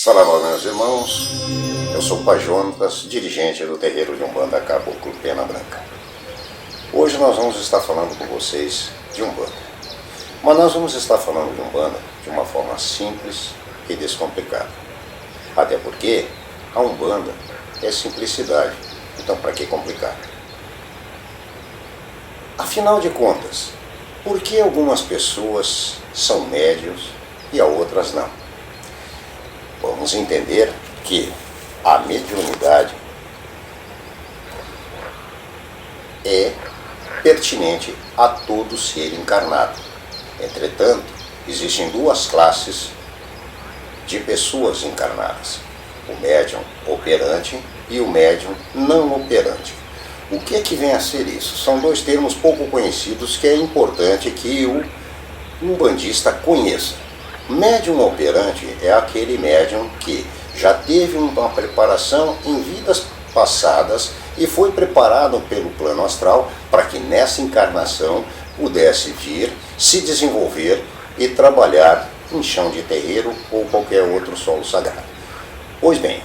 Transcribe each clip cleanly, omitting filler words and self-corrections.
Saravá, meus irmãos, eu sou o Pai Jonas, dirigente do terreiro de Umbanda Caboclo Pena Branca. Hoje nós vamos estar falando com vocês de Umbanda, mas nós vamos estar falando de Umbanda de uma forma simples e descomplicada. Até porque a Umbanda é simplicidade, então para que complicar? Afinal de contas, por que algumas pessoas são médiuns e as outras não? Vamos entender que a mediunidade é pertinente a todo ser encarnado. Entretanto, existem duas classes de pessoas encarnadas: o médium operante e o médium não operante. O que é que vem a ser isso? São dois termos pouco conhecidos que é importante que o umbandista conheça. Médium operante é aquele médium que já teve uma preparação em vidas passadas e foi preparado pelo plano astral para que nessa encarnação pudesse vir, se desenvolver e trabalhar em chão de terreiro ou qualquer outro solo sagrado. Pois bem,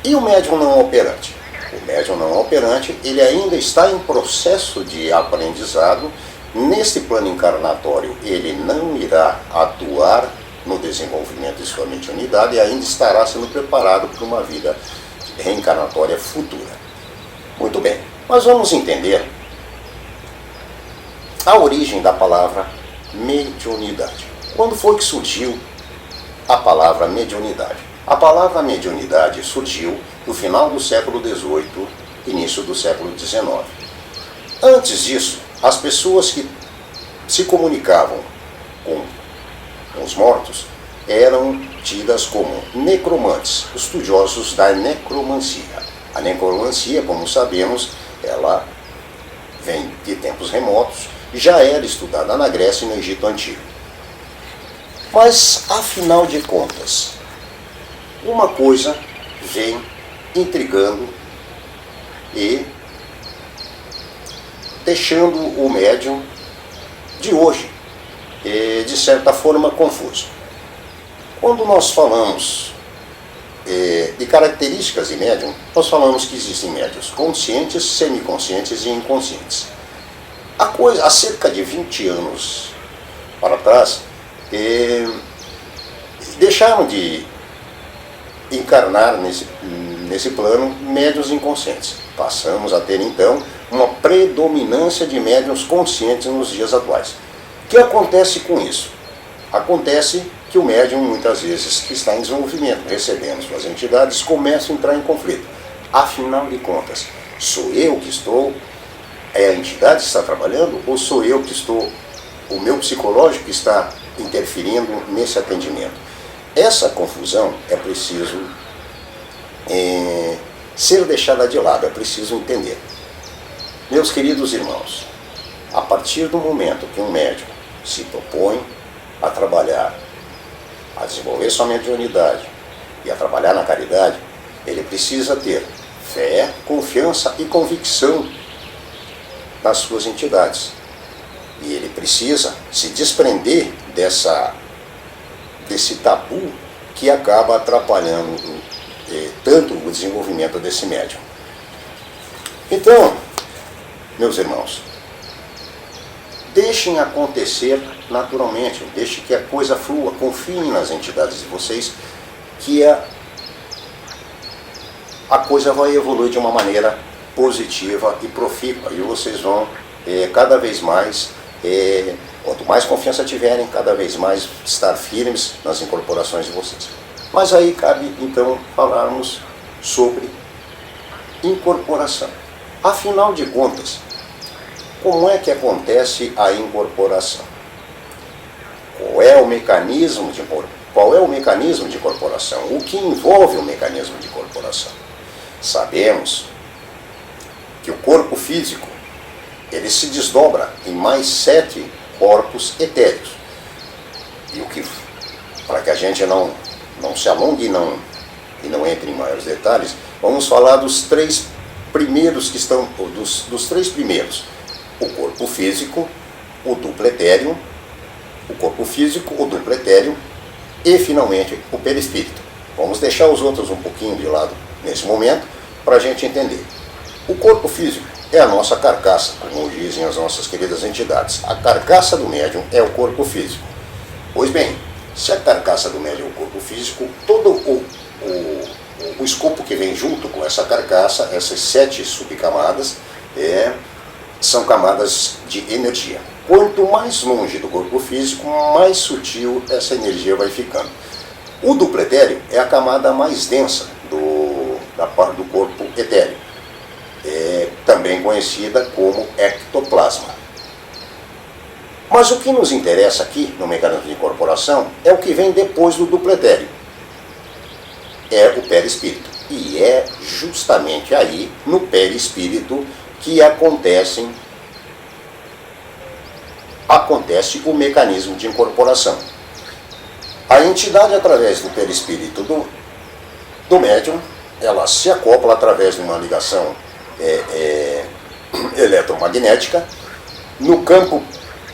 e o médium não operante? O médium não operante, ele ainda está em processo de aprendizado. Neste plano encarnatório, ele não irá atuar no desenvolvimento de sua mediunidade e ainda estará sendo preparado para uma vida reencarnatória futura. Muito bem, mas vamos entender a origem da palavra mediunidade. Quando foi que surgiu a palavra mediunidade? A palavra mediunidade surgiu no final do século XVIII, início do século XIX. Antes disso, as pessoas que se comunicavam com os mortos eram tidas como necromantes, estudiosos da necromancia. A necromancia, como sabemos, ela vem de tempos remotos e já era estudada na Grécia e no Egito Antigo. Mas, afinal de contas, uma coisa vem intrigando e deixando o médium de hoje, de certa forma, confuso. Quando nós falamos de características de médium, nós falamos que existem médiuns conscientes, semiconscientes e inconscientes. Há cerca de 20 anos para trás, deixaram de encarnar nesse plano médiuns inconscientes. Passamos a ter, então, uma predominância de médiuns conscientes nos dias atuais. O que acontece com isso? Acontece que o médium, muitas vezes, que está em desenvolvimento, recebendo suas entidades, começa a entrar em conflito. Afinal de contas, sou eu que estou, é a entidade que está trabalhando, ou sou eu que estou, o meu psicológico que está interferindo nesse atendimento? Essa confusão é preciso ser deixada de lado, é preciso entender. Meus queridos irmãos, a partir do momento que um médium se propõe a trabalhar, a desenvolver sua mediunidade e a trabalhar na caridade, ele precisa ter fé, confiança e convicção nas suas entidades. E ele precisa se desprender desse tabu que acaba atrapalhando tanto o desenvolvimento desse médium. Então, meus irmãos, deixem acontecer naturalmente, deixem que a coisa flua, confiem nas entidades de vocês, que a coisa vai evoluir de uma maneira positiva e profícua, e vocês vão cada vez mais, quanto mais confiança tiverem, cada vez mais estar firmes nas incorporações de vocês. Mas aí cabe então falarmos sobre incorporação. Afinal de contas, como é que acontece a incorporação? Qual é o mecanismo de incorporação? O que envolve o mecanismo de incorporação? Sabemos que o corpo físico ele se desdobra em mais 7 corpos etéreos. E para que a gente não se alongue e não entre em maiores detalhes, vamos falar dos 3 primeiros que estão, dos 3 primeiros. O corpo físico, o duplo etéreo, o corpo físico, o duplo etéreo e, finalmente, o perispírito. Vamos deixar os outros um pouquinho de lado nesse momento para a gente entender. O corpo físico é a nossa carcaça, como dizem as nossas queridas entidades. A carcaça do médium é o corpo físico. Pois bem, se a carcaça do médium é o corpo físico, todo o escopo que vem junto com essa carcaça, essas 7 subcamadas, são camadas de energia. Quanto mais longe do corpo físico, mais sutil essa energia vai ficando. O duplo etéreo é a camada mais densa da parte do corpo etéreo, também conhecida como ectoplasma. Mas o que nos interessa aqui no mecanismo de incorporação é o que vem depois do duplo etéreo, é o perispírito. E é justamente aí, no perispírito, que acontece o mecanismo de incorporação. A entidade, através do perispírito do médium, ela se acopla através de uma ligação eletromagnética no campo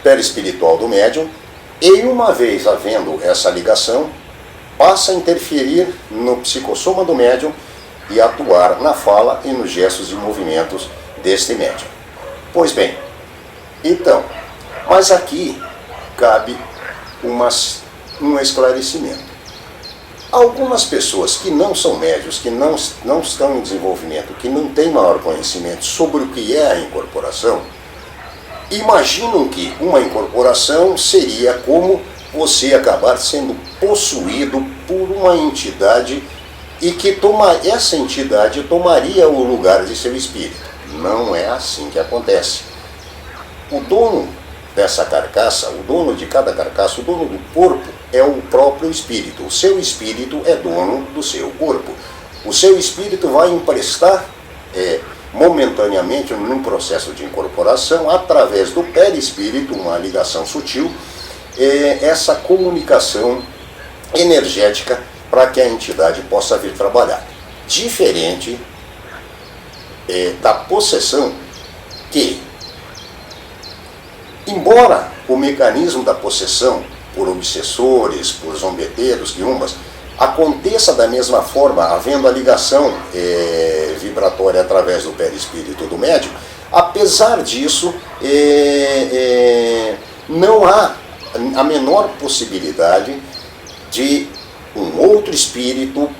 perispiritual do médium, e uma vez havendo essa ligação, passa a interferir no psicossoma do médium e atuar na fala e nos gestos e movimentos deste médium. Pois bem, então, mas aqui cabe um esclarecimento. Algumas pessoas que não são médios, que não estão em desenvolvimento, que não têm maior conhecimento sobre o que é a incorporação, imaginam que uma incorporação seria como você acabar sendo possuído por uma entidade e que essa entidade tomaria o lugar de seu espírito. Não é assim que acontece. O dono dessa carcaça, o dono de cada carcaça, o dono do corpo é o próprio espírito. O seu espírito é dono do seu corpo. O seu espírito vai emprestar momentaneamente, num processo de incorporação, através do perispírito, uma ligação sutil, essa comunicação energética para que a entidade possa vir trabalhar. Diferente da possessão, que, embora o mecanismo da possessão por obsessores, por zombeteiros, quiumbas, aconteça da mesma forma, havendo a ligação vibratória através do perispírito do médium, apesar disso, não há a menor possibilidade de um outro espírito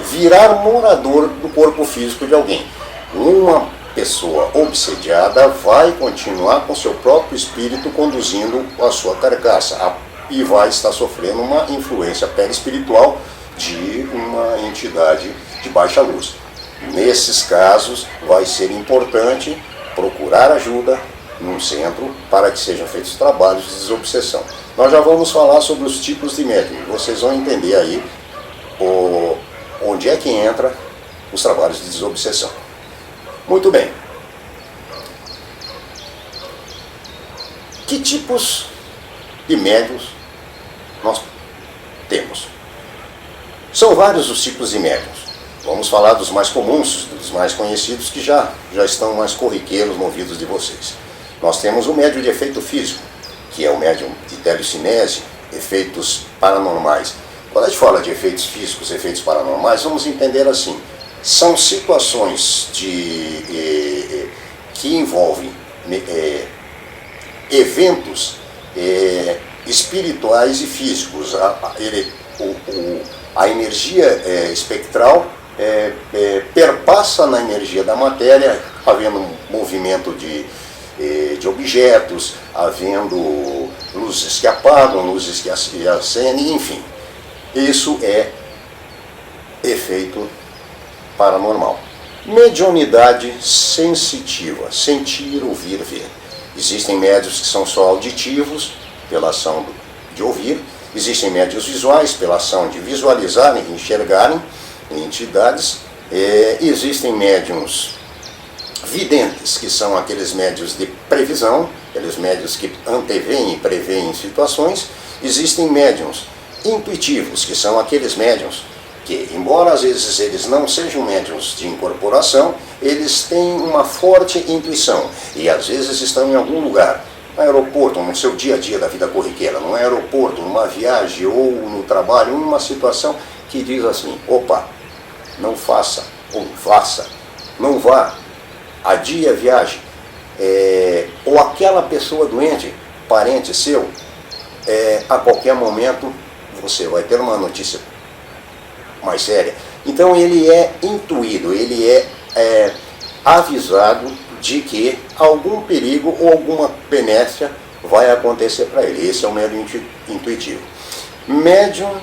virar morador do corpo físico de alguém. Uma pessoa obsediada vai continuar com seu próprio espírito conduzindo a sua carcaça e vai estar sofrendo uma influência perispiritual de uma entidade de baixa luz. Nesses casos, vai ser importante procurar ajuda num centro para que sejam feitos trabalhos de desobsessão. Nós já vamos falar sobre os tipos de médium. Vocês vão entender aí onde é que entra os trabalhos de desobsessão. Muito bem. Que tipos de médiuns nós temos? São vários os tipos de médiuns. Vamos falar dos mais comuns, dos mais conhecidos, que já estão mais corriqueiros no ouvido de vocês. Nós temos o médium de efeito físico, que é o médium de telecinese, efeitos paranormais. Quando a gente fala de efeitos físicos, efeitos paranormais, vamos entender assim: são situações que envolvem eventos espirituais e físicos. A energia espectral perpassa na energia da matéria, havendo um movimento de objetos, havendo luzes que apagam, luzes que acendem, enfim. Isso é efeito paranormal. Mediunidade sensitiva, sentir, ouvir, ver. Existem médiuns que são só auditivos, pela ação de ouvir. Existem médiuns visuais, pela ação de visualizarem, enxergarem entidades. Existem médiuns videntes, que são aqueles médiuns de previsão, aqueles médiuns que anteveem e preveem situações. Existem médiuns intuitivos, que são aqueles médiuns que, embora às vezes eles não sejam médiuns de incorporação, eles têm uma forte intuição e às vezes estão em algum lugar no aeroporto, no seu dia a dia da vida corriqueira, no aeroporto, numa viagem ou no trabalho, numa situação que diz assim, opa, não faça, ou faça, não vá, adie a viagem, ou aquela pessoa doente, parente seu, a qualquer momento você vai ter uma notícia mais séria. Então ele é intuído, ele é avisado de que algum perigo ou alguma benéfica vai acontecer para ele. Esse é o médium intuitivo. Médium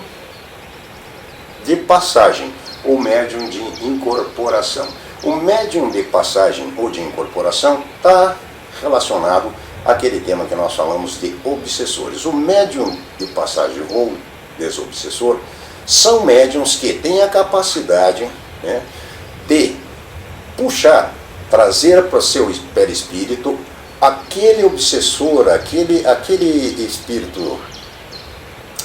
de passagem ou médium de incorporação. O médium de passagem ou de incorporação está relacionado àquele tema que nós falamos de obsessores. O médium de passagem ou desobsessor são médiums que têm a capacidade, né, de puxar, trazer para o seu perispírito aquele obsessor, aquele espírito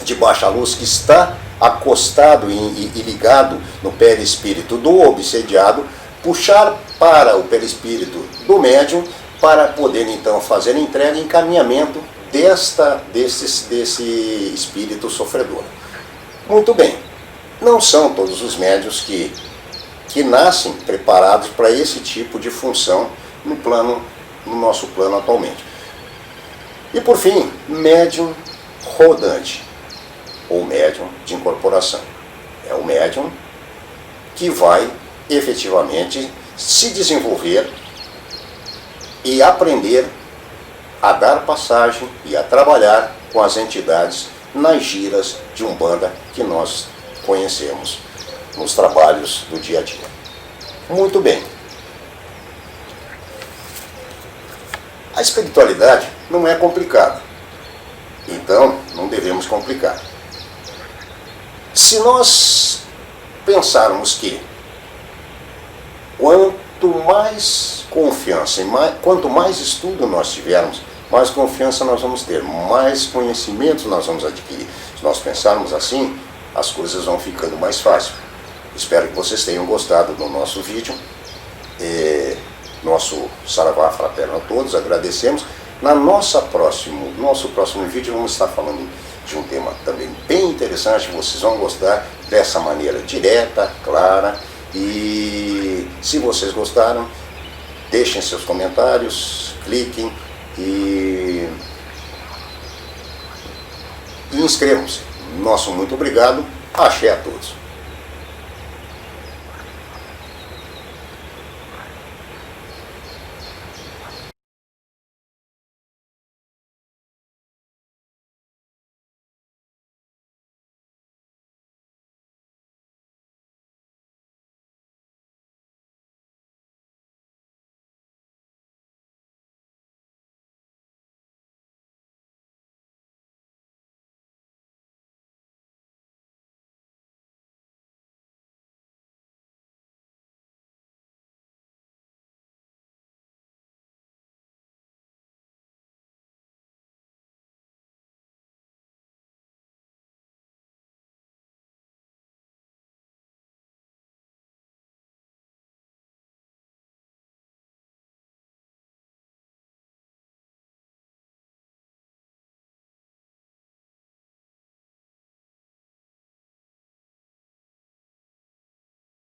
de baixa luz que está acostado e ligado no perispírito do obsediado, puxar para o perispírito do médium para poder então fazer entrega e encaminhamento desse espírito sofredor. Muito bem, não são todos os médiuns que nascem preparados para esse tipo de função no nosso plano atualmente. E por fim, médium rodante, ou médium de incorporação. É o médium que vai efetivamente se desenvolver e aprender a dar passagem e a trabalhar com as entidades nas giras de Umbanda que nós conhecemos nos trabalhos do dia a dia. Muito bem. A espiritualidade não é complicada, então não devemos complicar. Se nós pensarmos que quanto mais confiança quanto mais estudo nós tivermos, mais confiança nós vamos ter, mais conhecimentos nós vamos adquirir. Se nós pensarmos assim, as coisas vão ficando mais fáceis. Espero que vocês tenham gostado do nosso vídeo. Nosso saravá fraterno a todos, agradecemos. Nosso próximo vídeo vamos estar falando de um tema também bem interessante, vocês vão gostar dessa maneira direta, clara. E se vocês gostaram, deixem seus comentários, cliquem e inscrevam-se. Nosso muito obrigado, axé a todos.